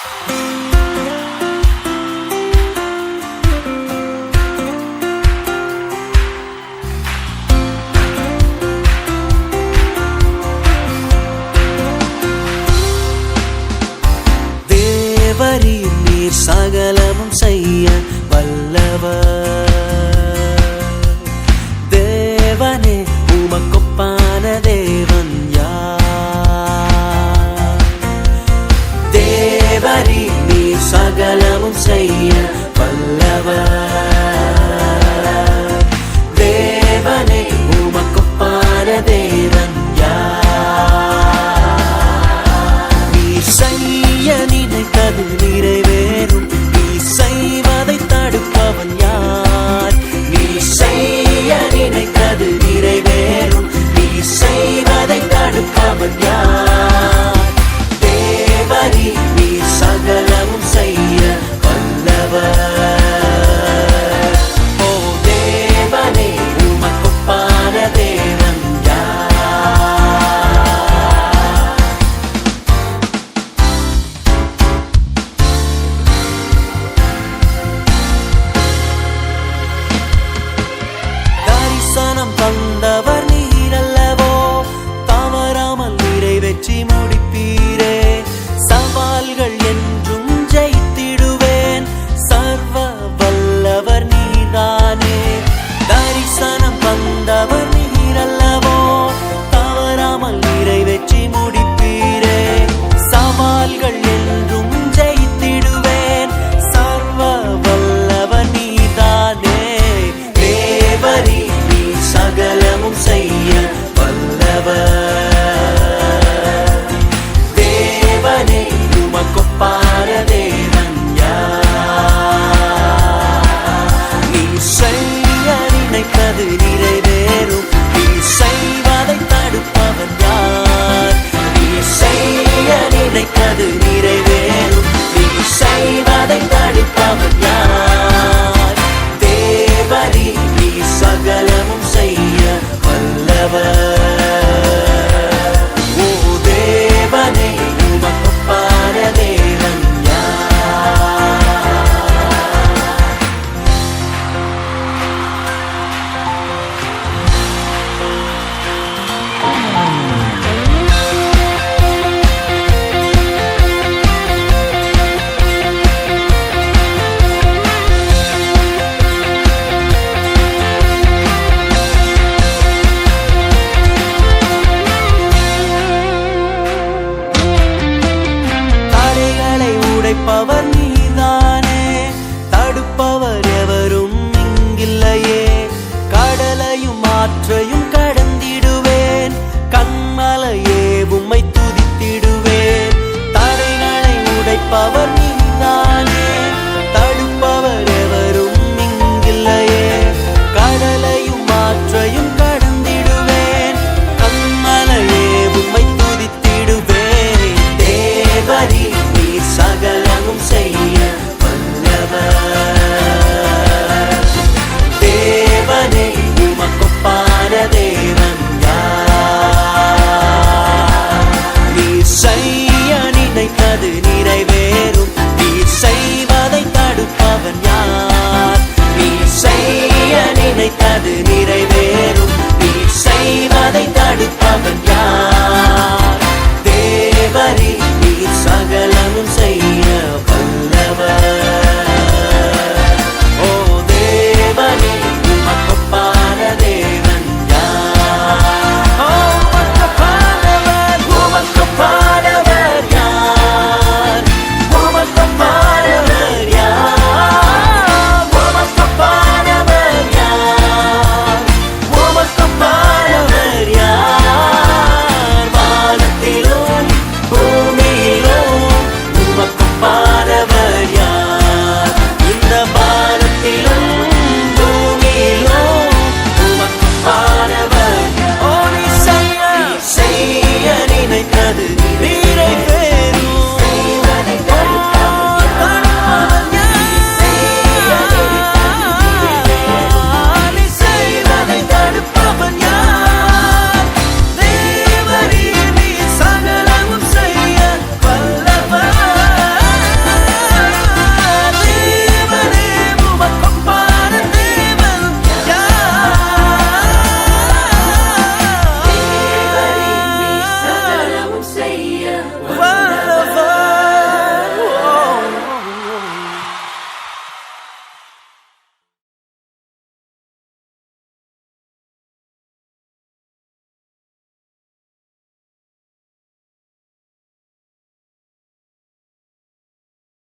தேவரீர் நீர் சகலமும் செய்ய வல்லவர். தேவனே உமக்கொப்பான தேவன் யார்? தேவரீர் நீர் சகலமும் செய்ய வல்லவர். தேவனே உமக்கொப்பான தேவன் யார்? நீர் செய்ய நினைத்தது நிறைவேறும். நீ செய்வதை தடுப்பவன் யார்? நீ செய்ய நினைத்தது நிறைவேறும். நீ செய்வதை தடுப்பவன் யார்? தேவரீ நீ சகலமும் செய்ய வல்லவர். ஓ தேவனே உமக்கொப்பான தேவன் யார்? தரிசனம் தந்தவர் நீரல்லவோ, தவறாமல் நிறைவேற்றி முடிப்பீரே. சவால்கள் என்றும் ஜெயித்திடுவேன், சர்வ வல்லவர் நீர்தானே. தரிசனம் தந்தவர் நீரல்லவோ, தவறாமல் நிறைவேற்றி முடிப்பீரே. சவால்கள் என்றும் ஜெயித்திடுவேன், சர்வ வல்லவர் நீர்தானே. தேவரீ நீ சகலமும் செய்ய வல்லவர். தேவனே உமக்கொப்பான தேவன் யார்? நீ செய்ய நினைத்தது நிறைவேறும். நீ செய்வதை தடுப்பவன் யார்? நீ செய்ய நினைத்தது நிறைவேறும். நீ செய்வதை தடுப்பவன் யார்? தேவரீ நீ சகலமும் செய்ய வல்லவர். ஓ தேவனே உமக்கொப்பான தேவன் யார்? தடைகளை உடைப்பவர் நீதானே, தடுப்பவர் எவரும் இங்கில்லையே. கடலையும் ஆற்றையும் கடந்திடுவேன், கண்மலையே உம்மை துதித்திடுவேன். தடைகளை உடைப்பவர் நீதானே, தடுப்பவர் எவரும் இங்கில்லையே. கடலையும் ஆற்றையும் கடந்திடுவேன், கண்மலையே உம்மை துதித்திடுவேன். தேவரீ நீ சகலமும் செய்ய வல்லவர். தேவனே உமக்கொப்பான தேவன் யார்? நீ செய்ய நினைத்தது நிறைவேறும். நீ செய்வதை தடுப்பவன் யார்? நீ செய்ய நினைத்தது நிறைவேறும். நீ செய்வதை தடுப்பவன் யார்? தேவரீ